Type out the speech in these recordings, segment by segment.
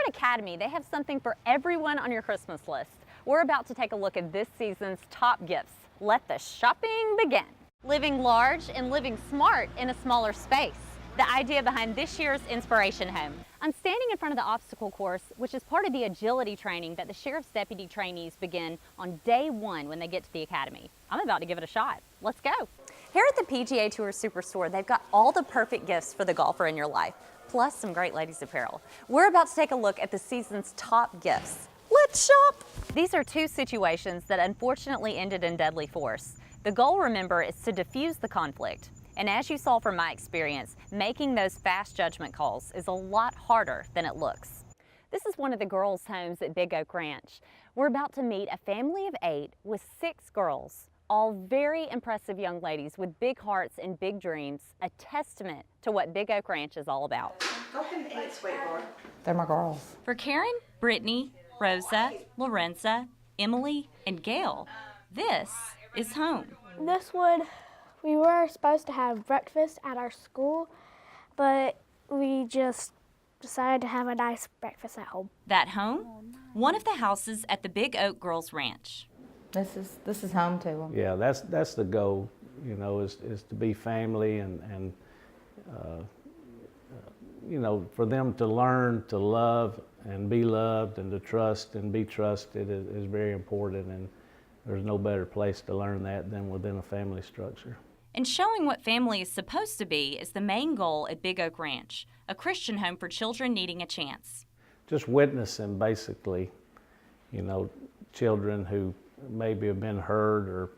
at Academy, they have something for everyone on your Christmas list. We're about to take a look at this season's top gifts. Let the shopping begin. Living large and living smart in a smaller space. The idea behind this year's Inspiration Home. I'm standing in front of the obstacle course, which is part of the agility training that the Sheriff's Deputy trainees begin on day one when they get to the Academy. I'm about to give it a shot. Let's go. Here at the PGA Tour Superstore, they've got all the perfect gifts for the golfer in your life, plus some great ladies apparel. We're about to take a look at the season's top gifts. Let's shop. These are two situations that unfortunately ended in deadly force. The goal, remember, is to diffuse the conflict. And as you saw from my experience, making those fast judgment calls is a lot harder than it looks. This is one of the girls' homes at Big Oak Ranch. We're about to meet a family of 8 with 6 girls, all very impressive young ladies with big hearts and big dreams, a testament to what Big Oak Ranch is all about. Go ahead and eat, sweetheart. They're my girls. For Karen, Brittany, Rosa, Lorenza, Emily, and Gail, this is home. We were supposed to have breakfast at our school, but we just decided to have a nice breakfast at home. That home? One of the houses at the Big Oak Girls Ranch. This is home to them. Yeah, that's the goal, you know, is to be family and you know, for them to learn to love and be loved and to trust and be trusted is very important, and there's no better place to learn that than within a family structure. And showing what family is supposed to be is the main goal at Big Oak Ranch, a Christian home for children needing a chance. Just witnessing, basically, you know, children who maybe have been hurt or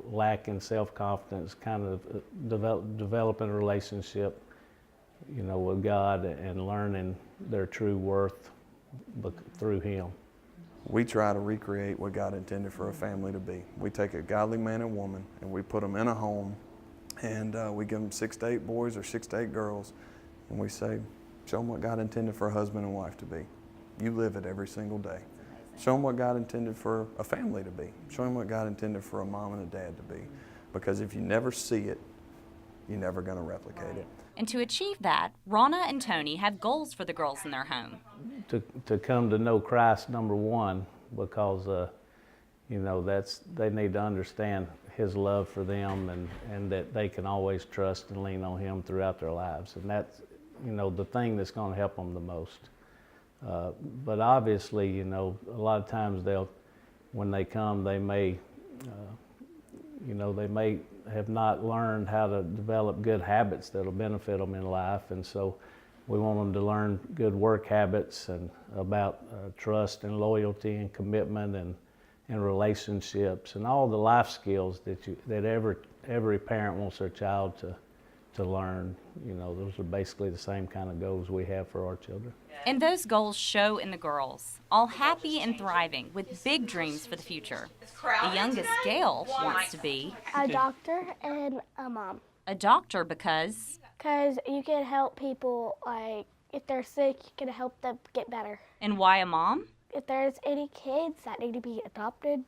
lacking self-confidence, kind of developing a relationship, you know, with God and learning their true worth through Him. We try to recreate what God intended for a family to be. We take a godly man and woman and we put them in a home, and we give them 6 to 8 boys or 6 to 8 girls, and we say, show them what God intended for a husband and wife to be. You live it every single day. Show them what God intended for a family to be. Show them what God intended for a mom and a dad to be. Because if you never see it, you're never going to replicate it. And to achieve that, Ronna and Tony have goals for the girls in their home. To come to know Christ, number one, because you know, they need to understand His love for them, and that they can always trust and lean on Him throughout their lives, and that's, you know, the thing that's going to help them the most. But obviously, you know, a lot of times when they come, they may, you know, they may have not learned how to develop good habits that'll benefit them in life, and so we want them to learn good work habits and about trust and loyalty and commitment and relationships and all the life skills that every parent wants their child to learn. You know, those are basically the same kind of goals we have for our children. And those goals show in the girls, all happy and thriving with big dreams for the future. The youngest, Gail, wants to be A doctor and a mom. a doctor because You can help people, like, if they're sick, you can help them get better. And why a mom? If there's any kids that need to be adopted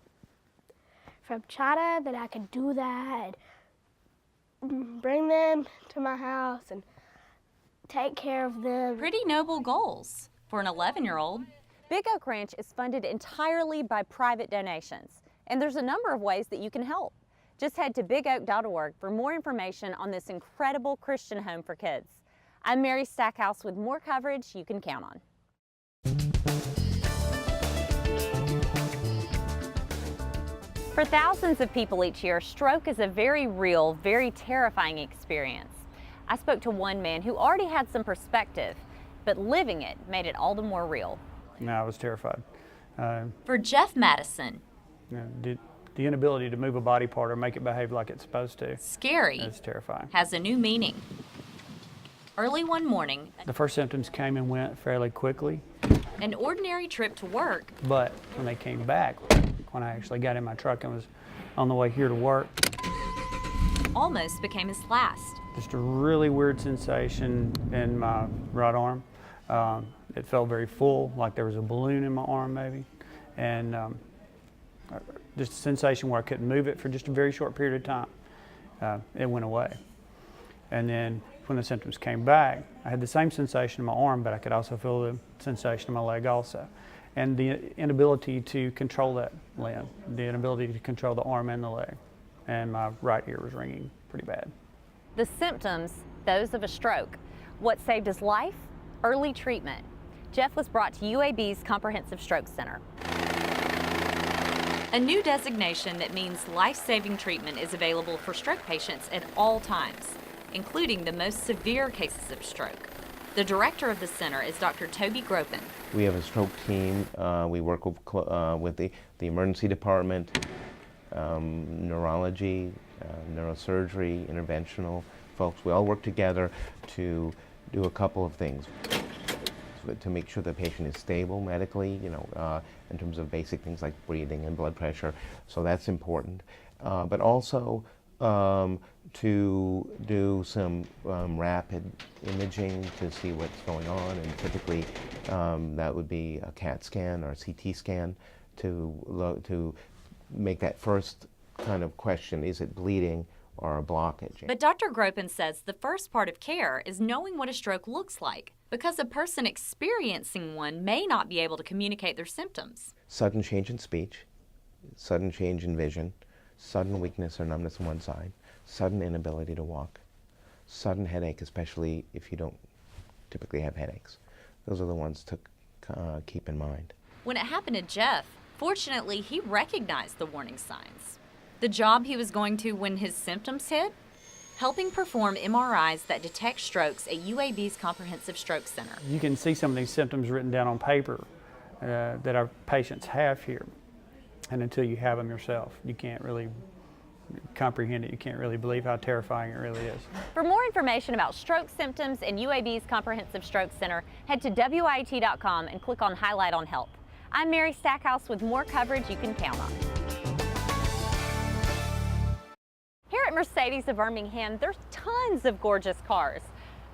from China, then I can do that and bring them to my house and take care of them. Pretty noble goals for an 11-year-old. Big Oak Ranch is funded entirely by private donations, and there's a number of ways that you can help. Just head to bigoak.org for more information on this incredible Christian home for kids. I'm Mary.Stackhouse with more coverage you can count on. For thousands of people each year, stroke is a very real, very terrifying experience. I spoke to one man who already had some perspective, but living it made it all the more real. No, I was terrified. For Jeff Madison, The inability to move a body part or make it behave like it's supposed to. scary That's terrifying. has a new meaning. Early one morning, The first symptoms came and went fairly quickly, an ordinary trip to work but when they came back, when I actually got in my truck and was on the way here to work, almost became his last. just a really weird sensation in my right arm. It felt very full, like there was a balloon in my arm maybe, and just a sensation where I couldn't move it for just a very short period of time. It went away. And then when the symptoms came back, I had the same sensation in my arm, but I could also feel the sensation in my leg also. And the inability to control that limb, the inability to control the arm and the leg. And my right ear was ringing pretty bad. The symptoms, those of a stroke. What saved his life? Early treatment. Jeff was brought to UAB's Comprehensive Stroke Center. A new designation that means life-saving treatment is available for stroke patients at all times, including the most severe cases of stroke. The director of the center is Dr. Toby Gropin. We have a stroke team. We work with the emergency department, neurology, neurosurgery, interventional folks. We all work together to do a couple of things. To make sure the patient is stable medically, in terms of basic things like breathing and blood pressure. So that's important. But also to do some rapid imaging to see what's going on, and typically that would be a CAT scan or a CT scan to make that first kind of question, is it bleeding or a blockage? But Dr. Gropin says the first part of care is knowing what a stroke looks like, because a person experiencing one may not be able to communicate their symptoms. Sudden change in speech, sudden change in vision, sudden weakness or numbness on one side, sudden inability to walk, sudden headache, especially if you don't typically have headaches. Those are the ones to keep in mind. When it happened to Jeff, fortunately, he recognized the warning signs. The job he was going to when his symptoms hit? Helping perform MRIs that detect strokes at UAB's Comprehensive Stroke Center. You can see some of these symptoms written down on paper that our patients have here. And until you have them yourself, you can't really comprehend it. You can't really believe how terrifying it really is. For more information about stroke symptoms in UAB's Comprehensive Stroke Center, head to WIT.com and click on Highlight on Help. I'm Mary.Stackhouse with more coverage you can count on. Here at Mercedes of Birmingham, there's tons of gorgeous cars,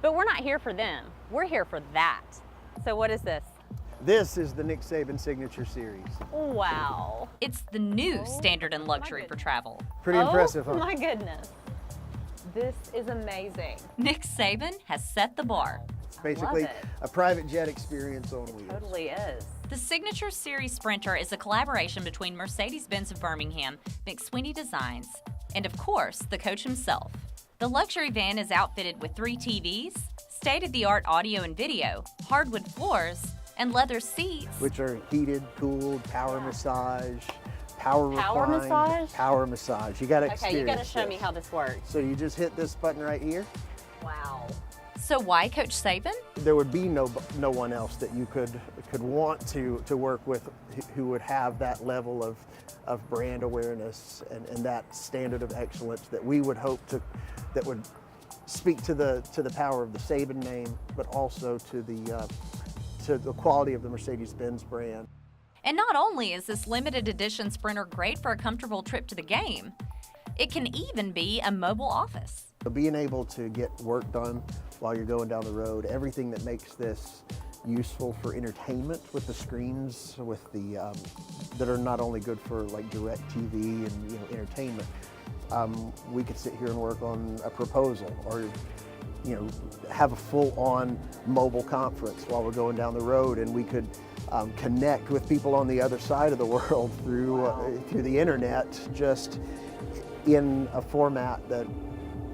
but we're not here for them. We're here for that. So what is this? This is the Nick Saban Signature Series. Wow. It's the new standard and luxury for travel. Pretty impressive, huh? Oh my goodness. This is amazing. Nick Saban has set the bar. It's basically a private jet experience on wheels. Totally is. The Signature Series Sprinter is a collaboration between Mercedes-Benz of Birmingham, McSweeney Designs, and of course, the coach himself. The luxury van is outfitted with 3 TVs, state-of-the-art audio and video, hardwood floors, and leather seats. Which are heated, cooled, power massage, power massage? Power massage. You gotta Okay, you gotta experience show me this. how this works. So you just hit this button right here. Wow. So why Coach Saban? There would be no one else that you could want to work with who would have that level of brand awareness and that standard of excellence that we would hope that would speak to the power of the Saban name, but also to the quality of the Mercedes-Benz brand. And not only is this limited edition Sprinter great for a comfortable trip to the game, it can even be a mobile office. So being able to get work done while you're going down the road, everything that makes this useful for entertainment with the screens, with the that are not only good for like direct TV and entertainment. We could sit here and work on a proposal, or have a full-on mobile conference while we're going down the road, and we could connect with people on the other side of the world through the internet, just in a format that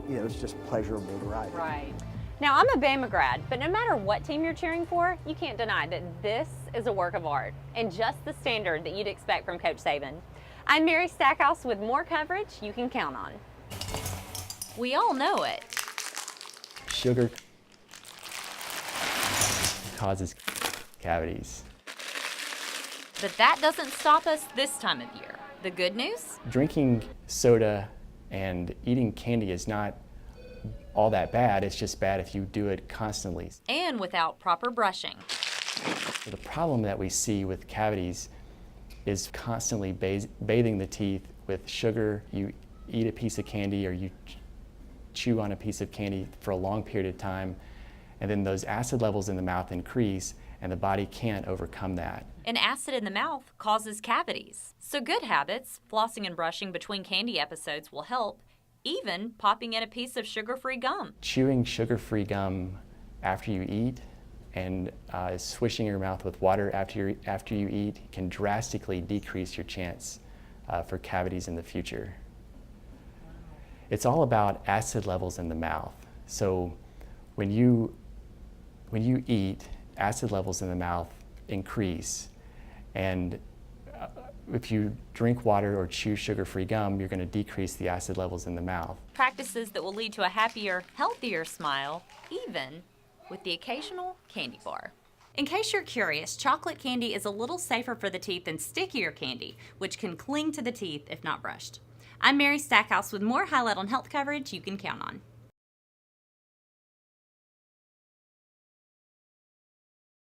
it's just pleasurable to ride. Right. Now, I'm a Bama grad, but no matter what team you're cheering for, you can't deny that this is a work of art and just the standard that you'd expect from Coach Saban. I'm Mary.Stackhouse with more coverage you can count on. We all know it. Sugar causes cavities. But that doesn't stop us this time of year. The good news? Drinking soda and eating candy is not all that bad. It's just bad if you do it constantly. And without proper brushing. The problem that we see with cavities is constantly bathing the teeth with sugar. You eat a piece of candy or you chew on a piece of candy for a long period of time, and then those acid levels in the mouth increase, and the body can't overcome that. And acid in the mouth causes cavities. So good habits, flossing and brushing between candy episodes, will help, even popping in a piece of sugar-free gum. Chewing sugar-free gum after you eat and swishing your mouth with water after you eat can drastically decrease your chance for cavities in the future. It's all about acid levels in the mouth. So when you eat, acid levels in the mouth increase, and if you drink water or chew sugar-free gum, you're going to decrease the acid levels in the mouth. Practices that will lead to a happier, healthier smile, even with the occasional candy bar. In case you're curious, chocolate candy is a little safer for the teeth than stickier candy, which can cling to the teeth if not brushed. I'm Mary Stackhouse with more Highlight on Health coverage you can count on.